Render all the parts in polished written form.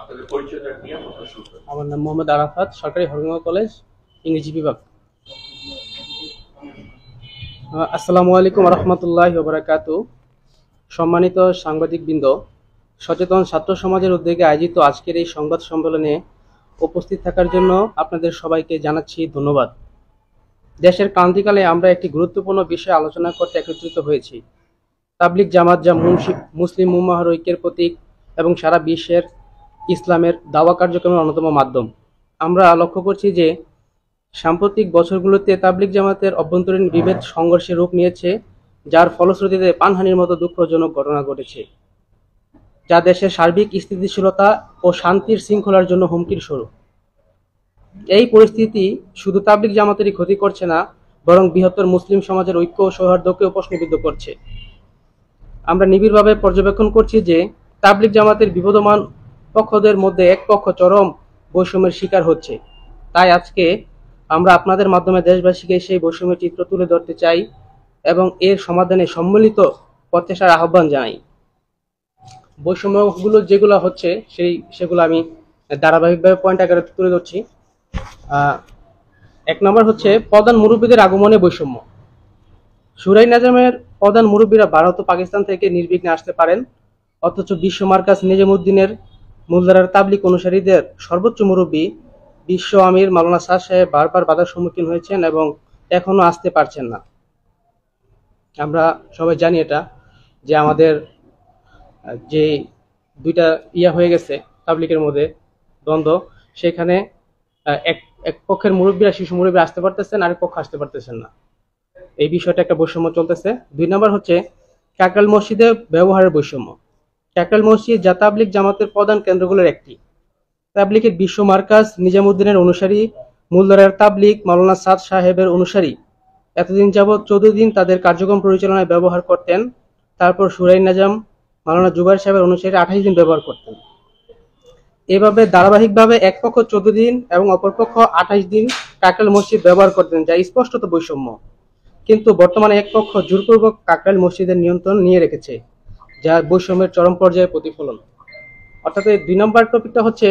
আপনাদের পরিচয়টা নিয়ে প্রশ্ন শুরু করি। আমার নাম মোহাম্মদ আরাফাত, সরকারি হরিগঞ্জ কলেজ, ইংরেজি বিভাগ। আসসালামু আলাইকুম রহমতুল্লাহি ওয়া বারাকাতুহু। সম্মানিত সাংবাদিকবৃন্দ, সচেতন ছাত্র সমাজের উদ্যোগে আয়োজিত আজকের এই সংবাদ সম্মেলনে উপস্থিত থাকার জন্য আপনাদের সবাইকে জানাচ্ছি ধন্যবাদ। দেশের ক্রান্তিকালে আমরা একটি গুরুত্বপূর্ণ বিষয়ে আলোচনা করতে একত্রিত হয়েছি। তাবলিগ জামাত, যা মুসলিম উম্মাহর ঐক্যের প্রতীক এবং সারা বিশ্বের ইসলামের দাওয়া কার্যক্রমের অন্যতম মাধ্যম। আমরা লক্ষ্য করছি যে সাম্প্রতিক বছরগুলোতে তাবলিগ জামাতের অভ্যন্তরীণ বিভেদ সংঘর্ষের রূপ নিয়েছে, যার ফলশ্রুতিতে প্রাণহানির মতো দুঃখজনক ঘটনা ঘটেছে, যা দেশের সার্বিক স্থিতিশীলতা ও শান্তির শৃঙ্খলার জন্য হুমকির স্বরূপ। এই পরিস্থিতি শুধু তাবলিগ জামাতেরই ক্ষতি করছে না, বরং বৃহত্তর মুসলিম সমাজের ঐক্য ও সৌহার্দ্যকেও প্রশ্নবিদ্ধ করছে। আমরা নিবিড়ভাবে পর্যবেক্ষণ করছি যে তাবলিগ জামাতের বিবদমান পক্ষদের মধ্যে এক পক্ষ চরম বৈষম্যের শিকার হচ্ছে। তাই আজকে আমরা আপনাদের মাধ্যমে দেশবাসীকে সেই বৈষম্যের চিত্র তুলে ধরতে চাই এবং এর সমাধানে সম্মিলিত প্রচেষ্টার আহ্বান জানাই। বৈষম্যগুলো যেগুলো হচ্ছে সেগুলো আমি ধারাবাহিকভাবে পয়েন্ট আকারে তুলে ধরছি। এক নম্বর হচ্ছে প্রধান মুরব্বীদের আগমনে বৈষম্য। শুরাই নাজামের প্রধান মুরব্বীরা ভারত ও পাকিস্তান থেকে নির্বিঘ্নে আসতে পারেন, অথচ বিশ্ব মার্কাজ নিজামুদ্দিনের মূলধারার তাবলিগ অনুসারীদের সর্বোচ্চ মুরব্বী বিশ্ব আমির মাওলানা সাদ সাহেব বারবার বাধার সম্মুখীন হয়েছেন এবং এখনো আসতে পারছেন না। আমরা সবাই জানি এটা, যে আমাদের যে দুইটা হয়ে গেছে তাবলিগের মধ্যে দ্বন্দ্ব, সেখানে এক পক্ষের মুরব্বীরা, শিশু মুরব্বী আসতে পারতেছেন, আরেক পক্ষ আসতে পারতেছেন না। এই বিষয়টা একটা বৈষম্য চলতেছে। 2 নম্বর হচ্ছে কাকরাইল মসজিদে ব্যবহারের বৈষম্য। কাকরাইল মসজিদ, যা তাবলিগ জামাতের প্রধান কেন্দ্রগুলোর একটি, তাবলিগের বিশ্ব মার্কাজ নিজামুদ্দিনের অনুসারী, মূলধারার তাবলিগ মাওলানা সাদ সাহেবের অনুসারী এতদিন যাবৎ 14 দিন তাদের কার্যক্রম পরিচালনায় ব্যবহার করতেন। তারপর শুরাই নাজাম মাওলানা জুবাইর সাহেবের অনুসারী 28 দিন ব্যবহার করতেন। এভাবে ধারাবাহিকভাবে এক পক্ষ 14 দিন এবং অপরপক্ষ 28 দিন কাকরাইল মসজিদ ব্যবহার করতেন, যা স্পষ্টত বৈষম্য। কিন্তু বর্তমানে এক পক্ষ জোরপূর্বক কাকরাইল মসজিদের নিয়ন্ত্রণ নিয়ে রেখেছে, যা বৈষম্যের চরম পর্যায়ে প্রতিফলন। অর্থাৎ 2 নম্বর টপিকটা হচ্ছে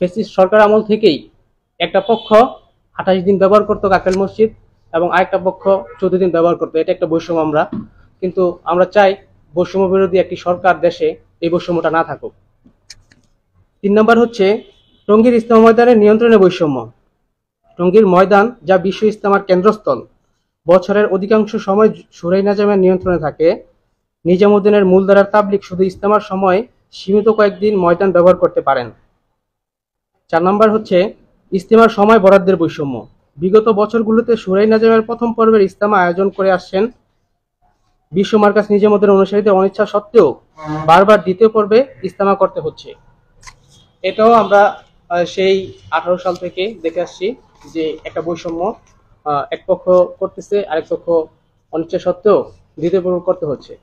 ফ্যাসিস্ট সরকার আমল থেকেই একটা পক্ষ 28 দিন ব্যবহার করতো কাকরাইল মসজিদ এবং আরেকটা পক্ষ 14 দিন ব্যবহার করতো। এটা একটা বৈষম্য। কিন্তু আমরা চাই বৈষম্য বিরোধী একটি সরকার দেশে এই বৈষম্যটা না থাকুক। 3 নম্বর হচ্ছে টঙ্গীর ইজতেমা ময়দানের নিয়ন্ত্রণে বৈষম্য। টঙ্গীর ময়দান, যা বিশ্ব ইজতেমার কেন্দ্রস্থল, বছরের অধিকাংশ সময় শুরাই নাজামের নিয়ন্ত্রণে থাকে। নিজামুদ্দিনের মূলধারার তাবলিগ শুধু ইজতেমার সময় সীমিত কয়েকদিন ময়দান ব্যবহার করতে পারেন। 4 নম্বর হচ্ছে ইজতেমার সময় বরাদ্দের বৈষম্য। বিগত বছরগুলোতে শুরাই নাজামের প্রথম পর্বের ইজতেমা আয়োজন করে আসছেন বিশ্ব মার্কাজ নিজামুদ্দিনের অনুসারীদের অনিচ্ছা সত্ত্বেও বারবার দ্বিতীয় পর্বে ইজতেমা করতে হচ্ছে। এটাও আমরা সেই 18 সাল থেকে দেখে আসছি যে একটা বৈষম্য, এক পক্ষ করতেছে, আরেক পক্ষ অনিচ্ছা সত্ত্বেও দ্বিতীয় পর্ব করতে হচ্ছে।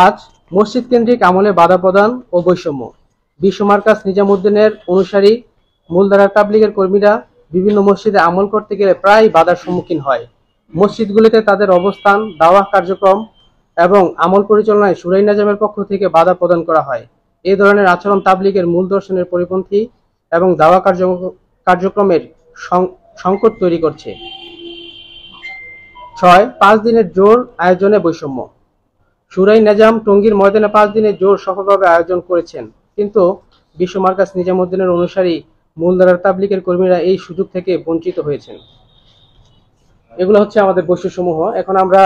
আজ মসজিদ কেন্দ্রিক আমলে বাধা প্রদান ও বৈষম্য। বিশ্ব মার্কাজ নিজামুদ্দিনের অনুসারী মূলধারার তাবলিগের কর্মীরা বিভিন্ন মসজিদে আমল করতে গেলে প্রায় বাধার সম্মুখীন হয়। মসজিদগুলিতে তাদের অবস্থান, দাওয়াহ কার্যক্রম এবং আমল পরিচালনায় শুরাই নাজামের পক্ষ থেকে বাধা প্রদান করা হয়। এই ধরনের আচরণ তাবলিগের মূল দর্শনের পরিপন্থী এবং দাওয়া কার্যক্রমের সংকট তৈরি করছে। 6. 5 দিনের জোর আয়োজনে বৈষম্য। শুরাই নাজাম টঙ্গীর ময়দানে 5 দিনের জোর সফলভাবে আয়োজন করেছেন, কিন্তু বিশ্ব মার্কাজ নিজামুদ্দিনের অনুসারী মূলধারার তাবলিগের কর্মীরা এই সুযোগ থেকে বঞ্চিত হয়েছেন। এগুলো হচ্ছে আমাদের বৈষম্যসমূহ। এখন আমরা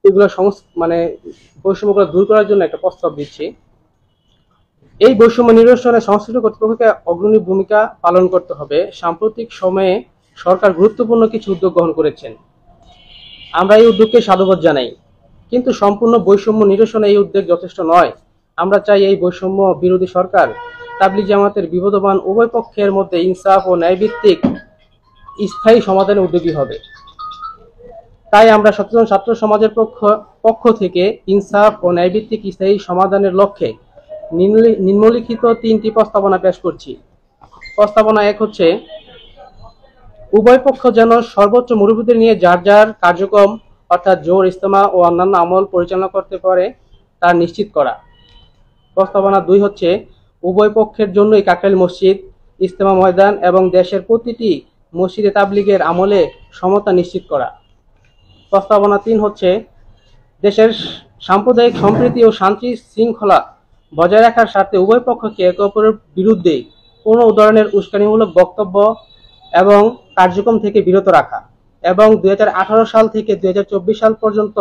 এগুলো বৈষম্যগুলো দূর করার জন্য একটা প্রস্তাব দিচ্ছি। এই বৈষম্য নিরসনে সংশ্লিষ্ট কর্তৃপক্ষকে অগ্রণী ভূমিকা পালন করতে হবে। সাম্প্রতিক সময়ে সরকার গুরুত্বপূর্ণ কিছু উদ্যোগ গ্রহণ করেছেন, আমরা এই উদ্যোগকে সাধুবাদ জানাই। কিন্তু সম্পূর্ণ বৈষম্য নিরসনে এই উদ্যোগ যথেষ্ট নয়। আমরা চাই এই বৈষম্য বিরোধী সরকার তাবলিগ জামাতের বিবদমান উভয় পক্ষের মধ্যে ইনসাফ ও ন্যায়ভিত্তিক স্থায়ী সমাধানে উদ্যোগী হবে। তাই আমরা সচেতন ছাত্র সমাজের পক্ষ থেকে ইনসাফ ও ন্যায়ভিত্তিক স্থায়ী সমাধানের লক্ষ্যে নিম্নলিখিত 3টি প্রস্তাবনা পেশ করছি। প্রস্তাবনা 1 হচ্ছে উভয় পক্ষ যেন সর্বোচ্চ মুরব্বীদের নিয়ে যার যার কার্যক্রম অর্থাৎ জোর, ইজতেমা ও অন্যান্য আমল পরিচালনা করতে পারে তা নিশ্চিত করা। প্রস্তাবনা 2 হচ্ছে উভয় পক্ষের জন্যই কাকরাইল মসজিদ, ইজতেমা ময়দান এবং দেশের প্রতিটি মসজিদে তাবলীগের আমলে সমতা নিশ্চিত করা। প্রস্তাবনা 3 হচ্ছে দেশের সাম্প্রদায়িক সম্প্রীতি ও শান্তি শৃঙ্খলা বজায় রাখার স্বার্থে উভয় পক্ষকে একে অপরের বিরুদ্ধে কোনো ধরনের উস্কানিমূলক বক্তব্য এবং কার্যক্রম থেকে বিরত রাখা এবং 2018 সাল থেকে 2024 সাল পর্যন্ত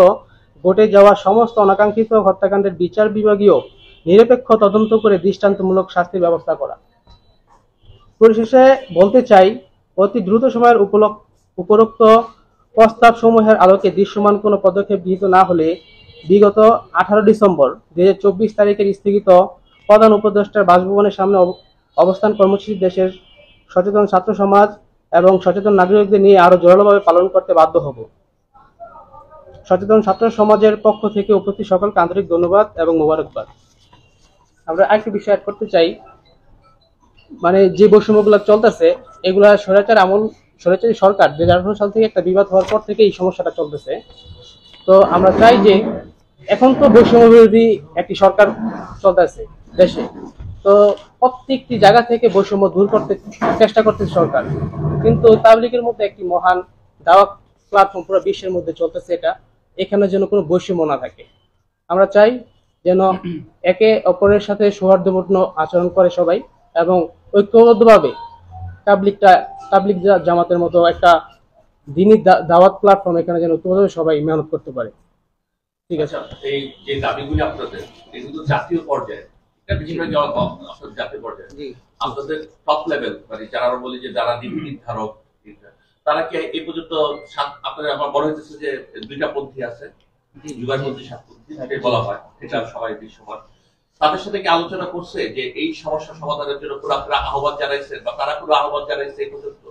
ঘটে যাওয়া সমস্ত অনাকাঙ্ক্ষিত হত্যাকাণ্ডের বিচার বিভাগীয় নিরপেক্ষ তদন্ত করে দৃষ্টান্তমূলক শাস্তির ব্যবস্থা করা। পরিশেষে বলতে চাই, অতি দ্রুত সময়ের উপরোক্ত প্রস্তাব সমূহের আলোকে দৃশ্যমান কোনো পদক্ষেপ গৃহীত না হলে বিগত 18 ডিসেম্বর 2024 তারিখের স্থগিত প্রধান উপদেষ্টার বাসভবনের সামনে অবস্থান কর্মসূচি দেশের সচেতন ছাত্র সমাজ এবং সচেতন নাগরিকদের নিয়ে আরো জোরালোভাবে পালন করতে বাধ্য হব। সচেতন ছাত্র সমাজের পক্ষ থেকে উপস্থিত সকলকে আন্তরিক ধন্যবাদ এবং মোবারকবাদ। আমরা আরেকটি বিষয় অ্যাড করতে চাই, মানে যে বৈষম্যগুলো চলতেছে এগুলা স্বৈরাচারী সরকার 2018 সাল থেকে একটা বিবাদ হওয়ার পর থেকে এই সমস্যাটা চলতেছে। তো আমরা চাই যে এখন তো বৈষম্য বিরোধী একটি সরকার চলতেছে দেশে, তো প্রত্যেকটি জায়গা থেকে বৈষম্য দূর করতে চেষ্টা করতেছে সরকার, কিন্তু তাবলীগের মধ্যে একটি মহান দাওয়াত প্ল্যাটফর্ম পুরো বিশ্বের মধ্যে চলতেছে, এখানে যেন কোনো বৈষম্য না থাকে। আমরা চাই যেন একে অপরের সাথে সৌহার্দ্যপূর্ণ আচরণ করে সবাই এবং ঐক্যবদ্ধভাবে তাবলীগ জামাতের মতো একটা দিনী দাওয়াত প্ল্যাটফর্ম এখানে যেন ঐক্যবদ্ধভাবে সবাই মেহনত করতে পারে। ঠিক আছে, এই যে দাবিগুলি আপনাদের এগুলো জাতীয় পর্যায়ে, এটা বেশিরভাগ জাতীয় পর্যায়ে আপনাদের টপ লেভেল, মানে যারা আমরা বলি যে যারা নীতি নির্ধারক, তারা কি এই পর্যন্ত আপনাদের আমার মনে হচ্ছে যে 2টা পন্থী আছে, যুগারপন্থী, সাতপন্থী বলা হয়, এটা সবাই বিশ্বমান, তাদের সাথে কি আলোচনা করছে যে এই সমস্যা সমাধানের জন্য পুরো আপনারা আহ্বান জানাইছেন বা তারা পুরো আহ্বান জানাইছে এই পর্যন্ত?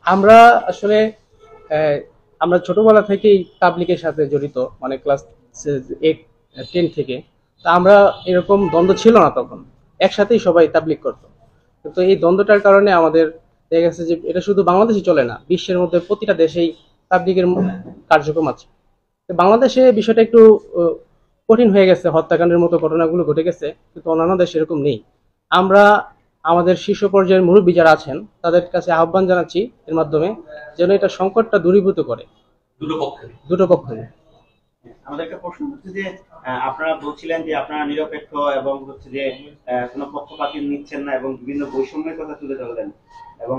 আমরা আসলে আমরা ছোটবেলা থেকেই তাবলীগের সাথে জড়িত, মানে ক্লাস 8-10 থেকে। তা আমরা এরকম দ্বন্দ্ব ছিল না, তখন একসাথেই সবাই তাবলীগ করতো। কিন্তু এই দ্বন্দ্বটার কারণে আমাদের দেখা গেছে যে এটা শুধু বাংলাদেশে চলে না, বিশ্বের মধ্যে প্রতিটা দেশেই তাবলীগের কার্যক্রম আছে। বাংলাদেশে বিষয়টা একটু কঠিন হয়ে গেছে, হত্যাকাণ্ডের মতো ঘটনাগুলো ঘটে গেছে, কিন্তু অন্যান্য দেশে এরকম নেই। আমরা আমাদের শীর্ষ পর্যায়ের মুরব্বী যারা আছেন তাদের কাছে আহ্বান জানাচ্ছি এর মাধ্যমে যেন এটা সংকটটা দূরীভূত করে দুটো পক্ষে। আমাদের একটা প্রশ্ন হচ্ছে যে আপনারা বলছিলেন যে আপনারা নিরপেক্ষ এবং হচ্ছে যে কোনো পক্ষপাতী নিচ্ছেন না এবং বিভিন্ন বৈষম্যের কথা তুলে ধরলেন, এবং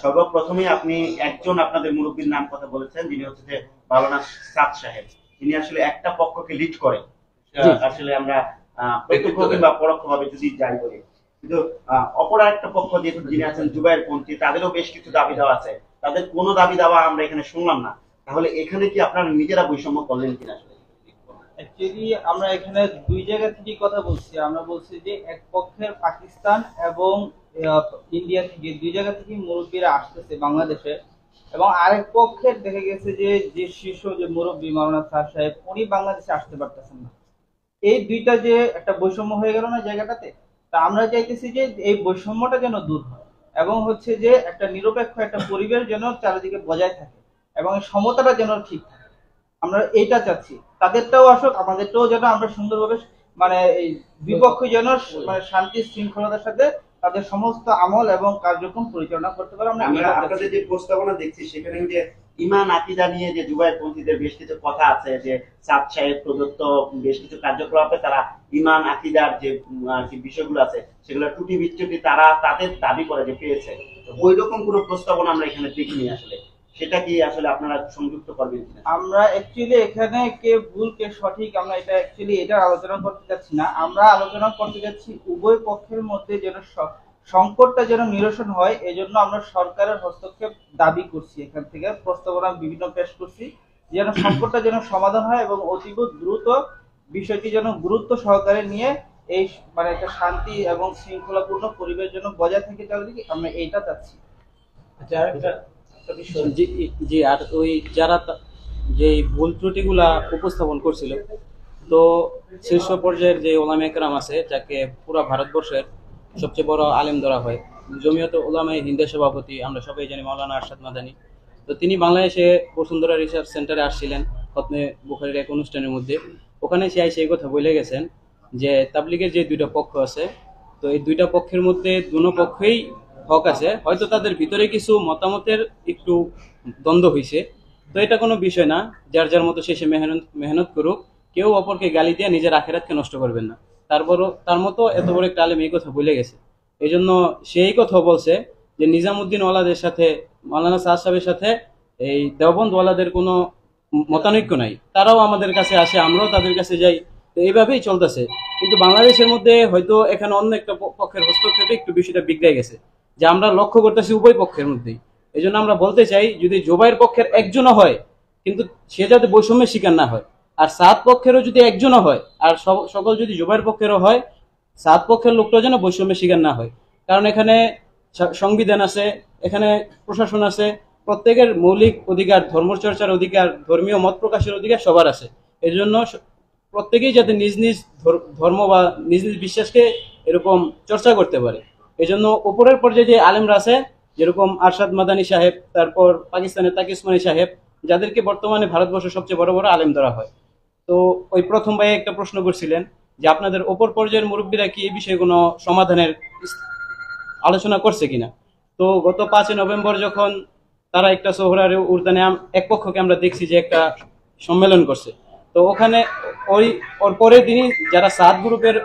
সর্বপ্রথমেই আপনি একজন আপনাদের মুরব্বীর নাম কথা বলেছেন, যিনি হচ্ছে যে মাওলানা সাদ সাহেব, যিনি আসলে একটা পক্ষকে লিড করেন। আসলে আমরা প্রত্যক্ষ কিংবা পরোক্ষভাবে যদি যাই বলি, কিন্তু অপর একটা পক্ষ যিনি আছেন জুবায়েরপন্থী, তাদেরও বেশ কিছু দাবি দেওয়া আছে, তাদের কোনো দাবি দেওয়া আমরা এখানে শুনলাম না। তাহলে এখানে কি আপনারা নিজেরা বৈষম্য করলেন কিনা? অ্যাকচুয়ালি আমরা এখানে দুই জায়গা থেকে কথা বলছি। আমরা বলছি যে এক পক্ষের পাকিস্তান এবং ইন্ডিয়া থেকে দুই জায়গা থেকে মুরব্বীরা আসতেছে বাংলাদেশে, এবং আরেক পক্ষের দেখা গেছে যে শীর্ষ যে মুরব্বী মাওলানা সাদ সাহেব, উনি বাংলাদেশে আসতে পারতেছেন না। এই দুইটা যে একটা বৈষম্য হয়ে গেল না জায়গাটাতে, তা আমরা চাইতেছি যে এই বৈষম্যটা যেন দূর হয় এবং হচ্ছে যে একটা নিরপেক্ষ একটা পরিবেশ যেন চারিদিকে বজায় থাকে এবং সমতাটা যেন ঠিক থাকে। আমরা এইটা চাচ্ছি, তাদেরটাও আসুক, আমাদেরটাও যেন আমরা সুন্দরভাবে মানে এই বিপক্ষ যেন মানে শান্তি শৃঙ্খলতার সাথে তাদের সমস্ত আমল এবং কার্যক্রম পরিচালনা করতে পারে। আমরা আপনাদের যে প্রস্তাবনা দেখছি সেখানে যে ইমান আকিদা নিয়ে যে জুবায়েরপন্থীদের বেশ কিছু কথা আছে, যে সাদ সাহেব প্রদত্ত বেশ কিছু কার্যকলাপে তারা ইমান আকিদার যে বিষয়গুলো আছে সেগুলো ত্রুটি বিচ্যুতি তারা তাদের দাবি করে যে পেয়েছে, ওই রকম কোনো প্রস্তাবনা আমরা এখানে দেখিনি। আসলে সেটা কি আসলে আপনারা সংযুক্ত করবেন কিনা? আমরা অ্যাকচুয়ালি এখানে কে ভুল কে সঠিক আমরা এটা অ্যাকচুয়ালি এটা আলোচনা করতে যাচ্ছি না। আমরা আলোচনা করতে যাচ্ছি উভয় পক্ষের মধ্যে যেন সংকটটা যেন নিরসন হয়, এজন্য আমরা সরকারের হস্তক্ষেপ দাবি করছি। এখান থেকে প্রস্তাবনা বিভিন্ন পেশ করছি যেন সংকটটা যেন সমাধান হয় এবং অতীব দ্রুত বিষয়টি যেন গুরুত্ব সহকারে নিয়ে এই মানে একটা শান্তি এবং শৃঙ্খলাপূর্ণ পরিবেশ যেন বজায় থাকে চারিদিকে, আমরা এইটা চাচ্ছি। আচ্ছা, জি, আর ওই যারা যে ভুল ত্রুটিগুলা উপস্থাপন করছিল, তো শীর্ষ পর্যায়ের যে ওলামা একরাম আছে, যাকে পুরো ভারতবর্ষের সবচেয়ে বড় আলেম ধরা হয়, জমিয়ত উলামায়ে হিন্দের সভাপতি আমরা সবাই জানি মাওলানা আরশাদ মাদানী, তো তিনি বাংলাদেশে বসুন্ধরা রিসার্চ সেন্টারে আসছিলেন খতনে বুখারীর এক অনুষ্ঠানের মধ্যে, ওখানে সেই কথা বলে গেছেন যে তাবলিগের যে দুইটা পক্ষ আছে, তো এই দুইটা পক্ষের মধ্যে দুনো পক্ষেই হক আছে, হয়তো তাদের ভিতরে কিছু মতামতের একটু দ্বন্দ্ব হয়েছে, তো এটা কোনো বিষয় না, যার যার মতো শেষে মেহনত করুক, কেউ অপরকে গালি দিয়ে নিজের আখেরাতকে নষ্ট করবেন না। তার মতো এত বড় একটা আলেম এই কথা বলে গেছে, এই জন্য সেই কথা বলছে যে নিজামুদ্দিন ওয়ালাদের সাথে, মাওলানা সাদ সাহেবের সাথে এই দেওবন্দ ওয়ালাদের কোনো মতানৈক্য নাই, তারাও আমাদের কাছে আসে, আমরাও তাদের কাছে যাই, তো এইভাবেই চলতেছে। কিন্তু বাংলাদেশের মধ্যে হয়তো এখানে অন্য একটা পক্ষের হস্তক্ষেপে একটু বিষয়টা বিগড়ে গেছে, যে আমরা লক্ষ্য করতেছি উভয় পক্ষের মধ্যেই। এই জন্য আমরা বলতে চাই, যদি জোবাইর পক্ষের একজনও হয়, কিন্তু সে যাতে বৈষম্যের শিকার না হয়, আর সাত পক্ষেরও যদি একজনও হয়, আর সকল যদি জোবাইর পক্ষেরও হয়, সাত পক্ষের লোকটা যেন বৈষম্যের শিকার না হয়। কারণ এখানে সংবিধান আছে, এখানে প্রশাসন আছে, প্রত্যেকের মৌলিক অধিকার, ধর্মচর্চার অধিকার, ধর্মীয় মত প্রকাশের অধিকার সবার আছে। এর জন্য প্রত্যেকেই যাতে নিজ নিজ ধর্ম বা নিজ নিজ বিশ্বাসকে এরকম চর্চা করতে পারে। এই জন্য উপরের পর্যায়ে যে আলেমরা আছে, যেরকম আরশাদ মাদানী সাহেব, তারপর পাকিস্তানের তাকি উসমানী সাহেব, যাদেরকে বর্তমানে ভারতবর্ষের সবচেয়ে বড় বড় আলেম ধরা হয়, তো ওই প্রথম ভাই একটা প্রশ্ন করছিলেন যে আপনাদের ওপর পর্যায়ের মুরব্বীরা কি এই বিষয়ে কোনো সমাধানের আলোচনা করছে কিনা। তো গত 5 নভেম্বর যখন তারা একটা সোহরার উর্দানে এক পক্ষকে আমরা দেখছি যে একটা সম্মেলন করছে, তো ওখানে ওর পরের দিনই যারা সাত গ্রুপের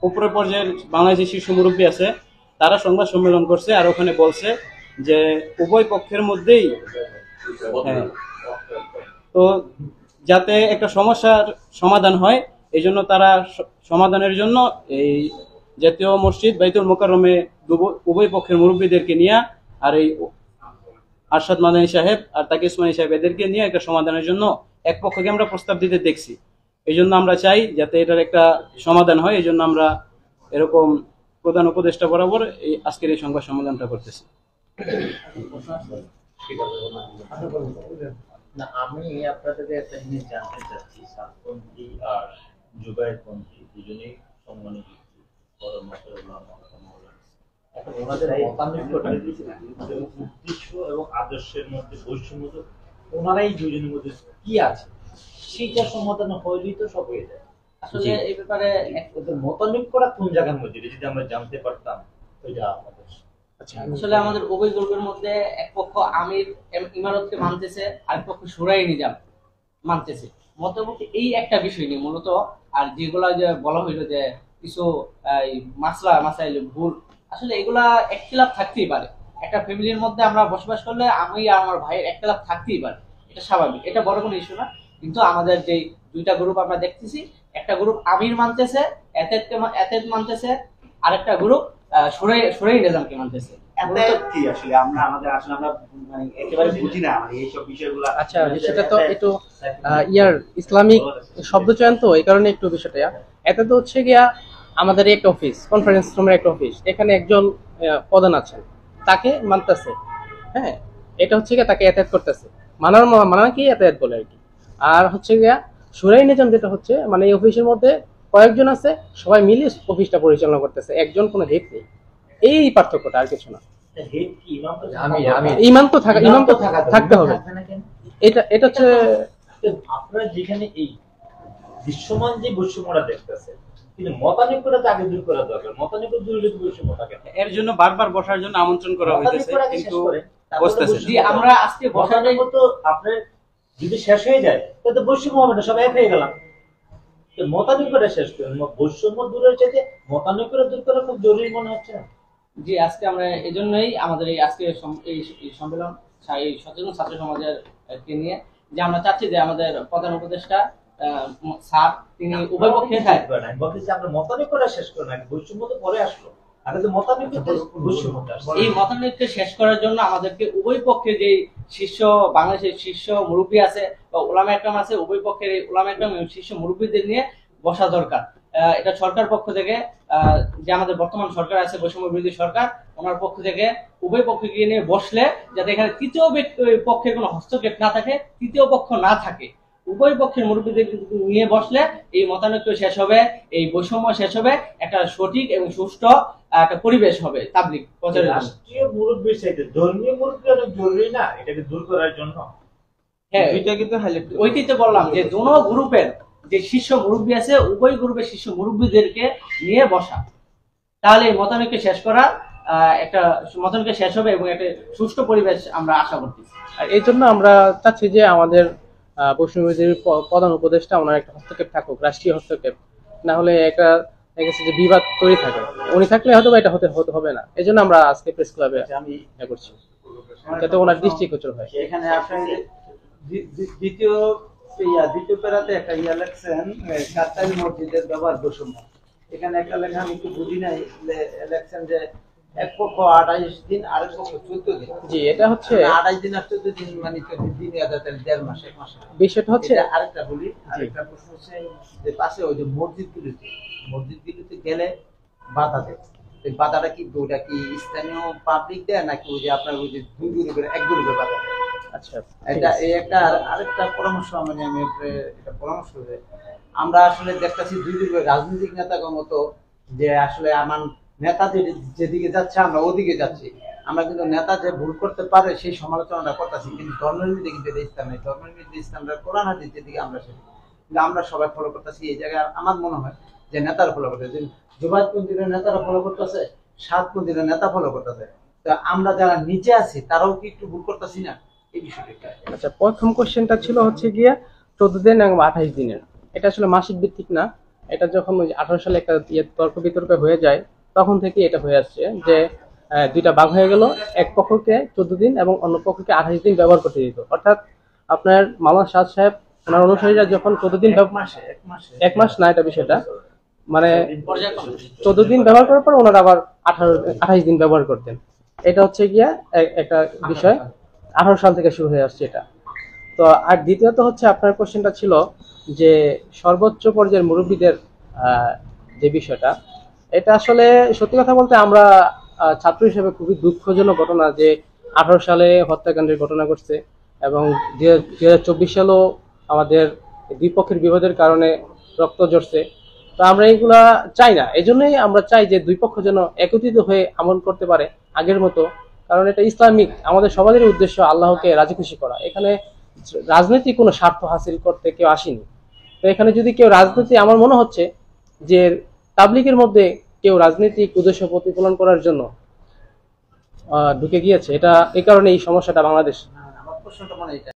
উপরের পর্যায়ের বাংলাদেশের শীর্ষ মুরব্বী আছে, তারা সংবাদ সম্মেলন করছে, আর ওখানে বলছে যে উভয় পক্ষের মধ্যেই, হ্যাঁ, তো যাতে একটা সমস্যার সমাধান হয়, এই জন্য তারা সমাধানের জন্য এই জাতীয় মসজিদ বাইতুল মোকাররমে উভয় পক্ষের মুরব্বীদেরকে নিয়ে, আর এই আরশাদ মাদানী সাহেব আর তাকি উসমানী সাহেব এদেরকে নিয়ে একটা সমাধানের জন্য এক পক্ষকে আমরা প্রস্তাব দিতে দেখছি। এই জন্য আমরা চাই যাতে এটার একটা সমাধান হয়, এই জন্য আমরা এরকম প্রধান উপদেষ্টা বরাবর এই আজকের এই সংবাদ সম্মেলনটা করতেছি। না, আমি আপনাদের একটা জিনিস জানতে চাচ্ছি, সাতপন্থী আর জুবাইরপন্থী দুজনেই সম্মানিত এখন ওনাদের মতানৈক্যটা উদ্দেশ্য এবং আদর্শের মধ্যে বৈষম্য, ওনারাই দুজনের মধ্যে কি আছে সেইটা সমাধান হইলেই তো সব হয়ে যায়। আসলে এই ব্যাপারে ওদের মতানৈক্যটা কোন জায়গার মধ্যে যদি আমরা জানতে পারতাম, ওইটা আমাদের। আসলে আমাদের উভয় গ্রুপের মধ্যে এক পক্ষ আমির ইমারতকে মানতেছে, আরেক পক্ষ শুরাই নিজাম মানতেছে, মতামত এই একটা বিষয় নিয়ে মূলত। আর যেগুলা যে বলা হইলো যে কিছু মাসাইল ভুল, আসলে এগুলা একখিলাফ থাকতেই পারে। একটা ফ্যামিলির মধ্যে আমরা বসবাস করলে আমি আর আমার ভাইয়ের একখিলাফ থাকতেই পারে, এটা স্বাভাবিক, এটা বড় কোনো ইস্যু না। কিন্তু আমাদের যে দুইটা গ্রুপ আমরা দেখতেছি, একটা গ্রুপ আমির মানতেছে, এতেদ মানতেছে, আরেকটা গ্রুপ শুরাই নিজামকে মানতেছে। কি আসলে আমরা মানে একেবারে বুঝি না মানে এইসব বিষয়গুলো। আচ্ছা, সেটা তো একটু ইসলামিক শব্দচয়ন, তো এই কারণে একটু বিষয়টা এতে তো হচ্ছে গিয়া আমাদের একটা অফিস, কনফারেন্স রুমের একটা অফিস, এখানে একজন প্রধান আছেন, তাকে মানতেছে, হ্যাঁ, এটা হচ্ছে গিয়া তাকে এতায়াত করতেছে, মানা কি এতায়াত বলে আর কি। আর হচ্ছে গিয়া শুরাই নিজাম যেটা হচ্ছে, মানে এই অফিসের মধ্যে কয়েকজন আছে, সবাই মিলে অফিসটা পরিচালনা করতেছে, একজন কোনো হেড নেই, এই পার্থক্যটা, আর কিছু না। ইমাম তো থাকতে হবে, এটা হচ্ছে আপনারা যেখানে এই দৃশ্যমান যে বৈষম্যটা দেখতেছে, কিন্তু মতানৈক্যটা তো আগে দূর করা দরকার। মতানৈক্য দূর হলে বৈষম্য থাকে না। এর জন্য বারবার বসার জন্য আমন্ত্রণ করা হয়েছে, কিন্তু বসতেছে জি, আমরা আজকে বসার মতো আপনার যদি শেষ হয়ে যায় তাহলে তো বৈষম্য হবে না, সব এক হয়ে গেলাম। তো মতানৈক্যটা শেষ করেন, বৈষম্য দূরের চাইতে মতানৈক্যটা দূর করা খুব জরুরি মনে হচ্ছে না? জি, আজকে আমরা এই জন্যই আমাদের এই আজকে এই সম্মেলন এই সচেতন ছাত্র সমাজের কে নিয়ে, যে আমরা চাচ্ছি যে আমাদের প্রধান উপদেষ্টা স্যার তিনি উভয় পক্ষে আমি বলতেছি আমরা মতানৈক্যটা শেষ করব না, বৈষম্য তো পরে আসলো, আগে তো মতানৈক্যটা বৈষম্যটা আসলো। এই মতানৈক্য শেষ করার জন্য আমাদেরকে উভয় পক্ষে যে বাংলাদেশের শীর্ষ মুরব্বী আছে বা উলামা একরাম আছে, উভয় পক্ষের এই উলামা একরাম এবং শীর্ষ মুরব্বীদের নিয়ে বসা দরকার। এটা সরকার পক্ষ থেকে, যে আমাদের বর্তমান সরকার আছে বৈষম্য বিরোধী সরকার, ওনার পক্ষ থেকে উভয় পক্ষকে নিয়ে বসলে যাতে এখানে তৃতীয় পক্ষের কোনো হস্তক্ষেপ না থাকে, তৃতীয় পক্ষ না থাকে, উভয় পক্ষের মুরব্বীদের নিয়ে বসলে এই মতানৈক্য শেষ হবে, এই বৈষম্য শেষ হবে, একটা সঠিক এবং সুষ্ঠু একটা পরিবেশ হবে তাবলীগ প্রচারের। রাষ্ট্রীয় মুরব্বীর চাইতে ধর্মীয় মুরব্বী অনেক জরুরি না এটাকে দূর করার জন্য? হ্যাঁ দুইটা কিন্তু হাইলাইট ওইটাই তো বললাম যে দোনো গ্রুপের যে শীর্ষ মুরব্বী আছে উভয় গ্রুপের শীর্ষ মুরব্বীদেরকে নিয়ে বসা, তাহলে এই মতানৈক্য শেষ করা একটা মতানৈক্য শেষ হবে এবং একটা সুষ্ঠু পরিবেশ আমরা আশা করতেছি। আর এই জন্য আমরা চাচ্ছি যে আমাদের বৈষম্যবিরোধী প্রধান উপদেষ্টা ওনার একটা হস্তক্ষেপ থাকুক, রাষ্ট্রীয় হস্তক্ষেপ, না হলে একটা দেখা গেছে যে বিবাদ তৈরি থাকে, উনি থাকলে হয়তো এটা হতে হবে না। এই জন্য আমরা আজকে প্রেস ক্লাবে আমি করছি যাতে ওনার দৃষ্টিগোচর হয়। এখানে আপনার দ্বিতীয় প্যারাতে একটা লেখছেন কাতারি মসজিদের ব্যবহার বৈষম্য। এখানে একটা লেখা আমি একটু বুঝি নাই, লেখছেন যে এক পক্ষ 28 দিন আরেক পক্ষ 14 দিন। জি, এটা হচ্ছে 28 দিন আর 14 দিন মানে 14 দিন 1.5 মাস 1 মাস। বিষয়টা হচ্ছে আরেকটা বলি, আরেকটা প্রশ্ন হচ্ছে যে পাশে ওই যে মসজিদগুলোতে গেলে বাধা দেয়, এই বাধাটা কি ওটা কি স্থানীয় পাবলিক দেয় নাকি ওই যে আপনার ওই যে দুই গ্রুপের এক গ্রুপের বাধা দেয়? আচ্ছা, এটা এই একটা আরেকটা পরামর্শ মানে আমি এটা পরামর্শ দেই, আমরা আসলে দেখতেছি দুই গ্রুপের রাজনৈতিক নেতাগণ মতো যে আসলে আমার নেতা যেদিকে যাচ্ছে আমরা ওদিকে যাচ্ছি, আমরা কিন্তু নেতা যে ভুল করতে পারে সেই সমালোচনাটা করতেছি, কিন্তু ধর্মনীতি কিন্তু এটা ইসলাম নেই। ধর্মনীতি ইসলামটা কোরআন হাদিস যেদিকে আমরা সেদিকে কিন্তু আমরা সবাই ফলো করতেছি। এই জায়গায় আমার মনে হয় যে নেতারা ফলো করতেছে, জুবাইদপন্থীদের নেতারা ফলো করতেছে, সাতপন্থীদের নেতা ফলো করতেছে, তো আমরা যারা নিচে আছি তারাও কি একটু ভুল করতেছি না এই বিষয়টা? আচ্ছা, প্রথম কোশ্চেনটা ছিল হচ্ছে গিয়ে 14 দিন এবং 28 দিনের, এটা আসলে মাসিক ভিত্তিক না। এটা যখন ওই 18 সালে একটা তর্ক বিতর্ক হয়ে যায় তখন থেকে এটা হয়ে আসছে যে দুইটা ভাগ হয়ে গেল, এক পক্ষকে 14 দিন এবং অন্য পক্ষকে 28 দিন ব্যবহার করতে দিত। অর্থাৎ আপনার মাওলানা শাহ সাহেব ওনার অনুসারীরা যখন 14 দিন এক মাস না, এটা বিষয়টা মানে 14 দিন ব্যবহার করার পর ওনারা আবার 28 দিন ব্যবহার করতেন। এটা হচ্ছে গিয়া একটা বিষয় 18 সাল থেকে শুরু হয়ে আসছে এটা। তো আর দ্বিতীয়ত হচ্ছে আপনার কোশ্চেনটা ছিল যে সর্বোচ্চ পর্যায়ের মুরব্বীদের যে বিষয়টা, এটা আসলে সত্যি কথা বলতে আমরা ছাত্র হিসেবে খুবই দুঃখজনক ঘটনা যে 18 সালে হত্যাকাণ্ডের ঘটনা ঘটছে এবং 2024 সালেও আমাদের দুই পক্ষের বিবাদের কারণে রক্ত ঝরছে। তো আমরা এইগুলা চাই না, এই জন্যই আমরা চাই যে দুই পক্ষ যেন একত্রিত হয়ে আমল করতে পারে আগের মতো, কারণ এটা ইসলামিক, আমাদের সবারই উদ্দেশ্য আল্লাহকে রাজি খুশি করা। এখানে রাজনৈতিক কোনো স্বার্থ হাসিল করতে কেউ আসেনি। তো এখানে যদি কেউ রাজনীতি, আমার মনে হচ্ছে যে তাবলিগের মধ্যে কেউ রাজনৈতিক উদ্দেশ্য প্রতিফলন করার জন্য ঢুকে গিয়েছে, এটা এই কারণে এই সমস্যাটা বাংলাদেশ। আমার প্রশ্নটা মানে এটা